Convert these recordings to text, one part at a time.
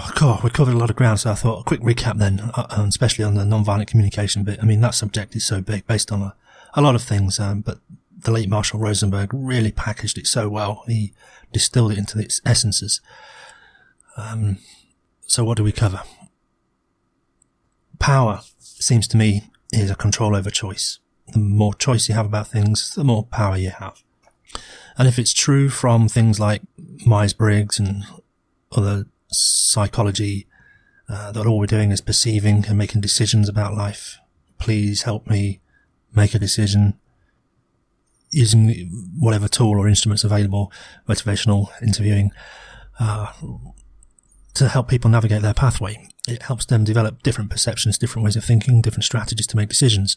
Oh, God, we covered a lot of ground, so I thought a quick recap then, especially on the non-violent communication bit. I mean, that subject is so big, based on a lot of things, but the late Marshall Rosenberg really packaged it so well. He distilled it into its essences. So what do we cover? Power, seems to me, is a control over choice. The more choice you have about things, the more power you have. And if it's true from things like Myers-Briggs and other psychology, that all we're doing is perceiving and making decisions about life, please help me make a decision using whatever tool or instruments available, motivational interviewing, to help people navigate their pathway. It helps them develop different perceptions, different ways of thinking, different strategies to make decisions.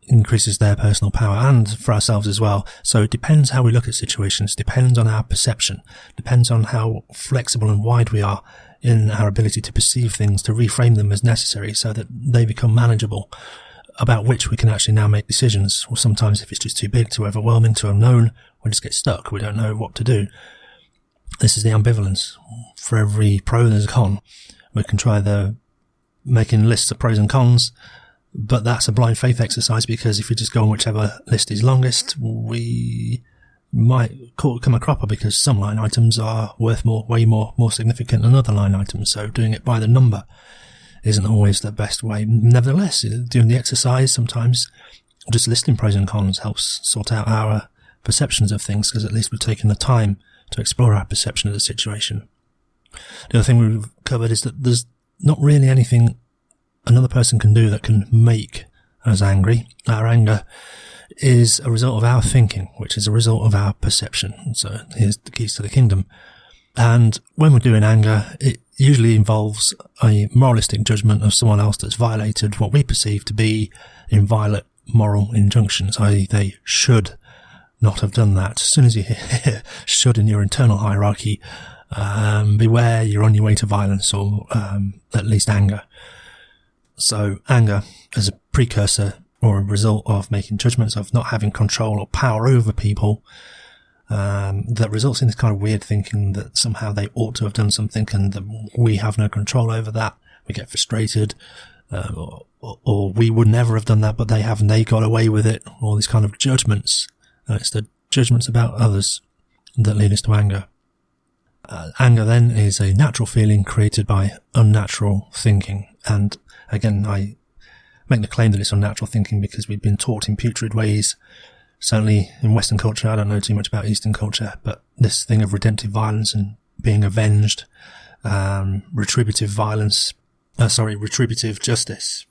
Increases their personal power, and for ourselves as well. So it depends how we look at situations, depends on our perception, depends on how flexible and wide we are in our ability to perceive things, to reframe them as necessary so that they become manageable, about which we can actually now make decisions. Or sometimes if it's just too big, too overwhelming, too unknown, we just get stuck. We don't know what to do. This is the ambivalence. For every pro, there's a con. We can try making lists of pros and cons, but that's a blind faith exercise, because if you just go on whichever list is longest, we might come a cropper, because some line items are worth way more significant than other line items. So doing it by the number isn't always the best way. Nevertheless, doing the exercise, sometimes just listing pros and cons helps sort out our perceptions of things, because at least we've taken the time to explore our perception of the situation. The other thing we've covered is that there's not really anything another person can do that can make us angry. Our anger is a result of our thinking, which is a result of our perception. So here's the keys to the kingdom. And when we're doing anger, it usually involves a moralistic judgment of someone else that's violated what we perceive to be inviolate moral injunctions, i.e. they should not have done that. As soon as you hear should in your internal hierarchy, beware, you're on your way to violence, or at least anger. So anger as a precursor or a result of making judgments, of not having control or power over people, that results in this kind of weird thinking that somehow they ought to have done something and that we have no control over that. We get frustrated, or we would never have done that, but they have, and they got away with it. All these kind of judgments. It's the judgments about others that lead us to anger. Anger then is a natural feeling created by unnatural thinking. And again, I make the claim that it's unnatural thinking because we've been taught in putrid ways, certainly in Western culture. I don't know too much about Eastern culture, but this thing of redemptive violence and being avenged, retributive justice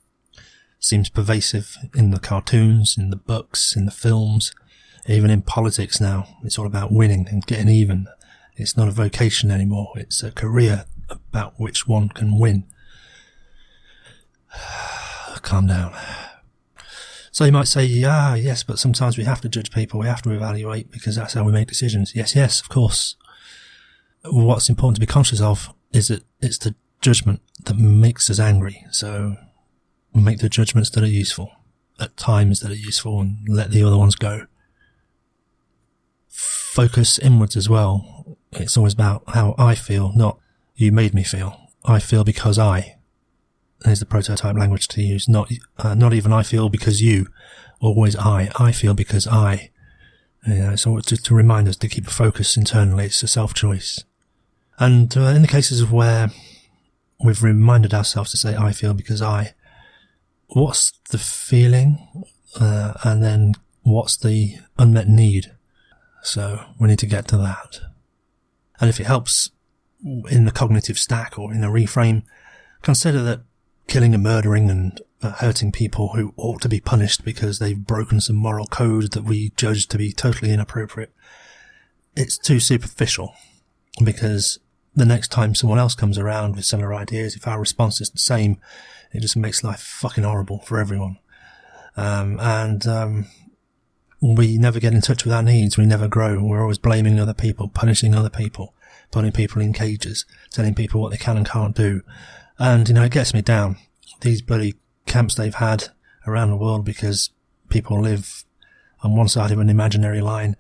seems pervasive in the cartoons, in the books, in the films, even in politics now. It's all about winning and getting even. It's not a vocation anymore. It's a career about which one can win. Calm down. So you might say, yes, but sometimes we have to judge people. We have to evaluate, because that's how we make decisions. Yes, of course. What's important to be conscious of is that it's the judgment that makes us angry. So make the judgments that are useful at times that are useful, and let the other ones go. Focus inwards as well. It's always about how I feel, not you made me feel. I feel because I. There's the prototype language to use. Not even I feel because you. Always I. I feel because I. So it's just to remind us to keep a focus internally. It's a self-choice. And in the cases of where we've reminded ourselves to say I feel because I, what's the feeling? And then what's the unmet need? So we need to get to that. And if it helps in the cognitive stack or in a reframe, consider that killing and murdering and hurting people who ought to be punished because they've broken some moral code that we judge to be totally inappropriate, it's too superficial, because the next time someone else comes around with similar ideas, if our response is the same, it just makes life fucking horrible for everyone. We never get in touch with our needs. We never grow. We're always blaming other people, punishing other people, putting people in cages, telling people what they can and can't do. And, it gets me down. These bloody camps they've had around the world because people live on one side of an imaginary line.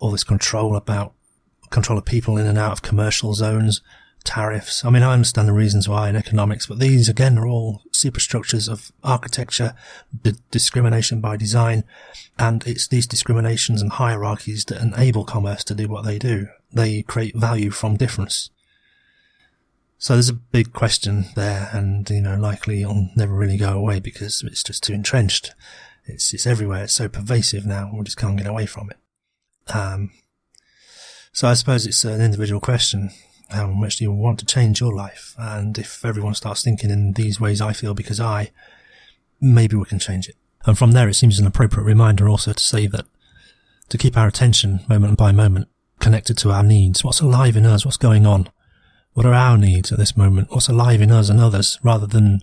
All this control of people in and out of commercial zones, tariffs. I mean, I understand the reasons why in economics, but these again are all superstructures of architecture, discrimination by design, and it's these discriminations and hierarchies that enable commerce to do what they do. They create value from difference. So there's a big question there, and likely it'll never really go away because it's just too entrenched. It's everywhere. It's so pervasive now. We just can't get away from it. So I suppose it's an individual question. How much do you want to change your life? And if everyone starts thinking in these ways I feel because maybe we can change it. And from there, it seems an appropriate reminder also to say that to keep our attention moment by moment connected to our needs. What's alive in us? What's going on? What are our needs at this moment? What's alive in us and others, rather than,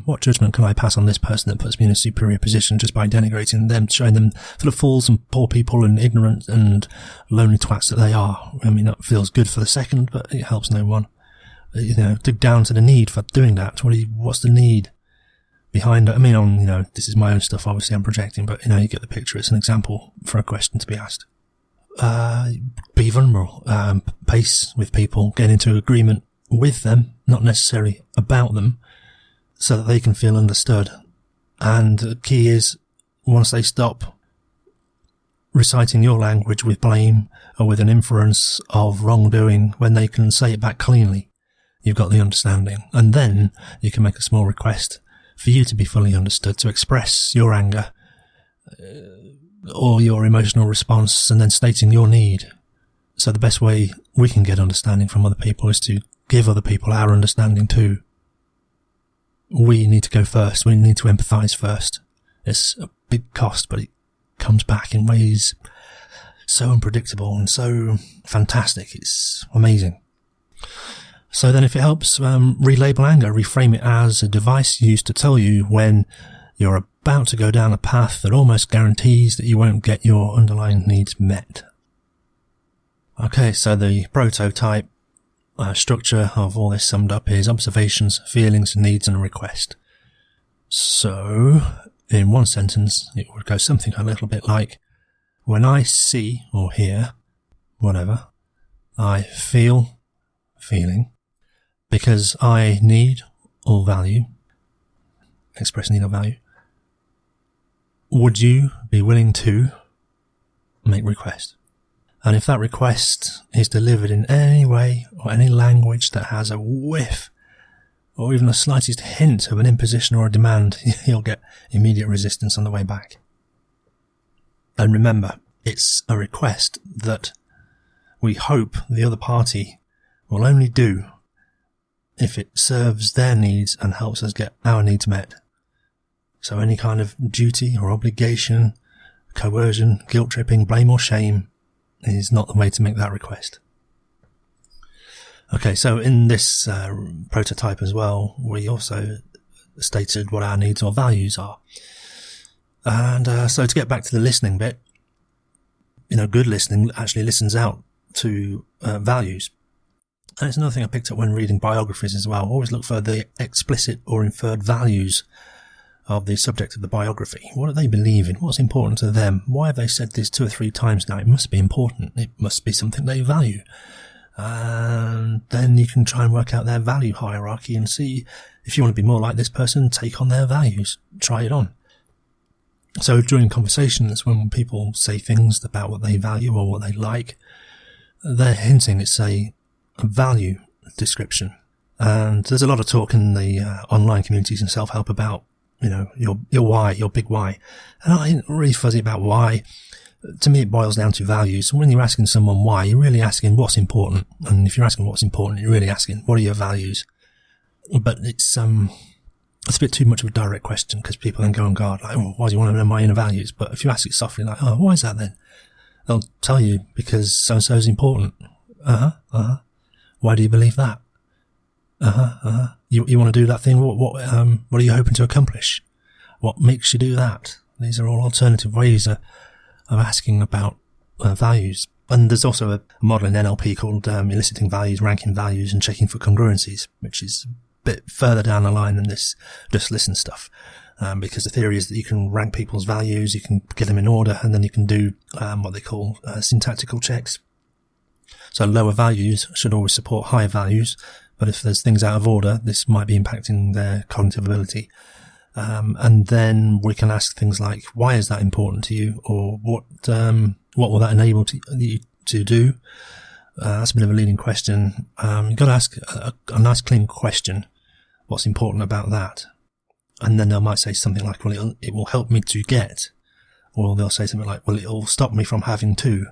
what judgment can I pass on this person that puts me in a superior position just by denigrating them, showing them full of fools and poor people and ignorant and lonely twats that they are. I mean, that feels good for the second, but it helps no one. Dig down to the need for doing that. What's the need behind it? I mean, this is my own stuff, obviously I'm projecting, but you get the picture. It's an example for a question to be asked. Be vulnerable, pace with people, get into agreement with them, not necessarily about them, so that they can feel understood. And the key is, once they stop reciting your language with blame or with an inference of wrongdoing, when they can say it back cleanly, you've got the understanding. And then you can make a small request for you to be fully understood, to express your anger, or your emotional response, and then stating your need. So the best way we can get understanding from other people is to give other people our understanding too. We need to go first. We need to empathise first. It's a big cost, but it comes back in ways so unpredictable and so fantastic. It's amazing. So then if it helps, relabel anger, reframe it as a device used to tell you when you're about to go down a path that almost guarantees that you won't get your underlying needs met. Okay, so the prototype structure of all this summed up is observations, feelings, needs, and a request. So, in one sentence, it would go something a little bit like, when I see or hear, whatever, I feel, feeling, because I need or value, express need or value. Would you be willing to make request? And if that request is delivered in any way or any language that has a whiff or even the slightest hint of an imposition or a demand, you'll get immediate resistance on the way back. And remember, it's a request that we hope the other party will only do if it serves their needs and helps us get our needs met. So any kind of duty or obligation, coercion, guilt-tripping, blame or shame is not the way to make that request. Okay, so in this prototype as well, we also stated what our needs or values are. And so to get back to the listening bit, good listening actually listens out to values. And it's another thing I picked up when reading biographies as well. Always look for the explicit or inferred values of the subject of the biography. What do they believe in? What's important to them? Why have they said this 2 or 3 times now? It must be important. It must be something they value. And then you can try and work out their value hierarchy and see if you want to be more like this person, take on their values. Try it on. So during conversations, when people say things about what they value or what they like, they're hinting it's a value description. And there's a lot of talk in the online communities and self-help about your why, your big why. And I'm really fuzzy about why. To me, it boils down to values. When you're asking someone why, you're really asking what's important. And if you're asking what's important, you're really asking what are your values. But it's a bit too much of a direct question because people then go on guard, like, why do you want to know my inner values? But if you ask it softly, like, why is that then? They'll tell you because so-and-so is important. Why do you believe that? You want to do that thing? What are you hoping to accomplish? What makes you do that? These are all alternative ways of asking about values. And there's also a model in NLP called eliciting values, ranking values, and checking for congruencies, which is a bit further down the line than this just listen stuff. Because the theory is that you can rank people's values, you can get them in order, and then you can do what they call syntactical checks. So lower values should always support higher values, but if there's things out of order, this might be impacting their cognitive ability. And then we can ask things like, why is that important to you? Or what will that enable you to do? That's a bit of a leading question. You've got to ask a nice clean question. What's important about that? And then they might say something like, well, it will help me to get. Or they'll say something like, well, it will stop me from having to.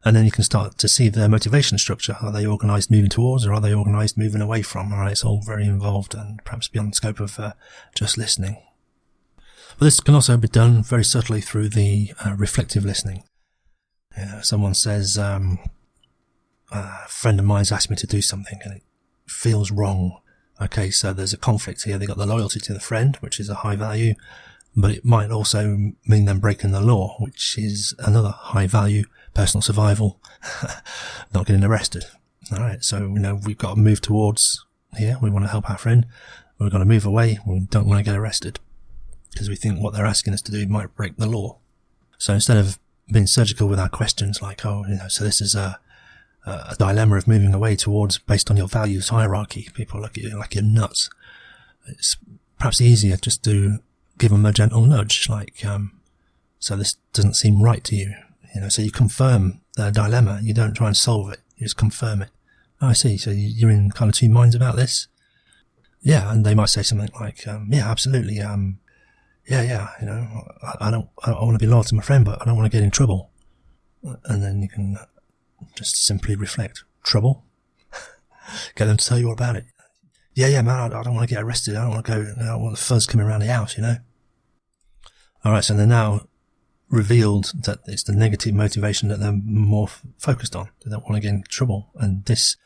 And then you can start to see their motivation structure. Are they organised moving towards, or are they organised moving away from? All right, it's all very involved and perhaps beyond the scope of just listening. But this can also be done very subtly through the reflective listening. Someone says, a friend of mine's asked me to do something and it feels wrong. Okay, so there's a conflict here. They've got the loyalty to the friend, which is a high value, but it might also mean them breaking the law, which is another high value. Personal survival, not getting arrested. All right, so we've got to move towards here. We want to help our friend. We've got to move away. We don't want to get arrested because we think what they're asking us to do might break the law. So instead of being surgical with our questions, like, so this is a dilemma of moving away towards based on your values hierarchy. People look at you like you're nuts. It's perhaps easier just to give them a gentle nudge, like, so this doesn't seem right to you. So you confirm the dilemma. You don't try and solve it. You just confirm it. Oh, I see. So you're in kind of two minds about this? Yeah. And they might say something like, yeah, absolutely. I want to be loyal to my friend, but I don't want to get in trouble. And then you can just simply reflect. Trouble? Get them to tell you all about it. Yeah, man, I don't want to get arrested. I don't want the fuzz coming around the house, All right. So they're now revealed that it's the negative motivation that they're more focused on. They don't want to get in trouble, and this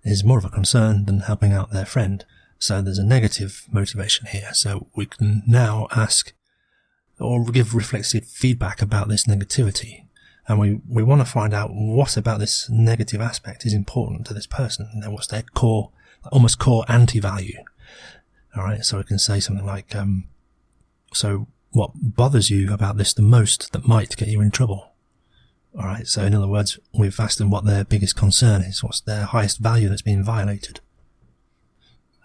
is more of a concern than helping out their friend. So there's a negative motivation here. So we can now ask or give reflexive feedback about this negativity, and we want to find out what about this negative aspect is important to this person. What's their almost core anti-value. All right, so we can say something like, so what bothers you about this the most that might get you in trouble? All right, so in other words, we've asked them what their biggest concern is. What's their highest value that's being violated?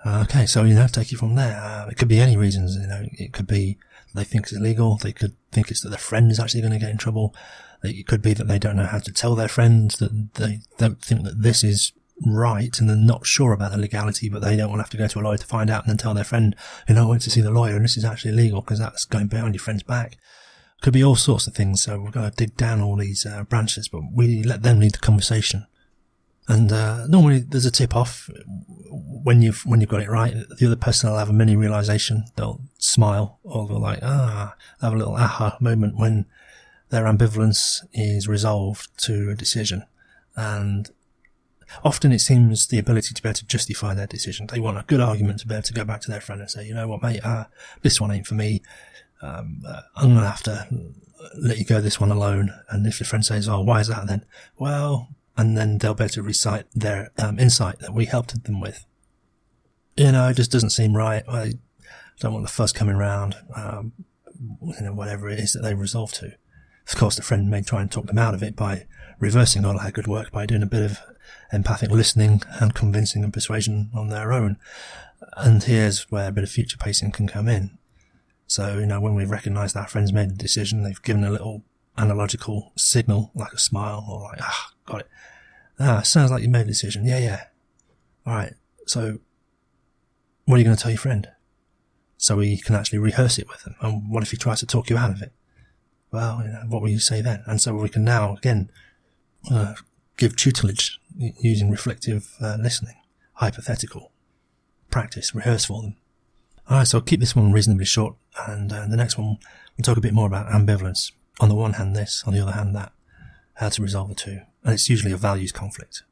Okay, so, take it from there. It could be any reasons, it could be they think it's illegal. They could think it's that their friend is actually going to get in trouble. It could be that they don't know how to tell their friends, that they don't think that this is right and they're not sure about the legality, but they don't want to have to go to a lawyer to find out and then tell their friend, I went to see the lawyer and this is actually illegal because that's going behind your friend's back. Could be all sorts of things. So we've got to dig down all these branches, but we let them lead the conversation. And normally there's a tip off when you've got it right. The other person will have a mini realization. They'll smile, or they'll have a little aha moment when their ambivalence is resolved to a decision. And often it seems the ability to be able to justify their decision. They want a good argument to be able to go back to their friend and say, you know what, mate, this one ain't for me. I'm going to have to let you go this one alone. And if your friend says, oh, why is that then? Well, and then they'll be able to recite their insight that we helped them with. It just doesn't seem right. I don't want the fuss coming around, whatever it is that they resolve to. Of course, the friend may try and talk them out of it by reversing all our good work, by doing a bit of empathic listening and convincing and persuasion on their own. And here's where a bit of future pacing can come in. So, when we've recognised our friend's made a decision, they've given a little analogical signal, like a smile, or like, got it. Sounds like you made a decision. Yeah. All right. So, what are you going to tell your friend? So we can actually rehearse it with them. And what if he tries to talk you out of it? Well, what will you say then? And so we can now, again, give tutelage using reflective listening, hypothetical practice, rehearse for them. All right, so I'll keep this one reasonably short, and the next one we'll talk a bit more about ambivalence. On the one hand this, on the other hand that, how to resolve the two. And it's usually a values conflict.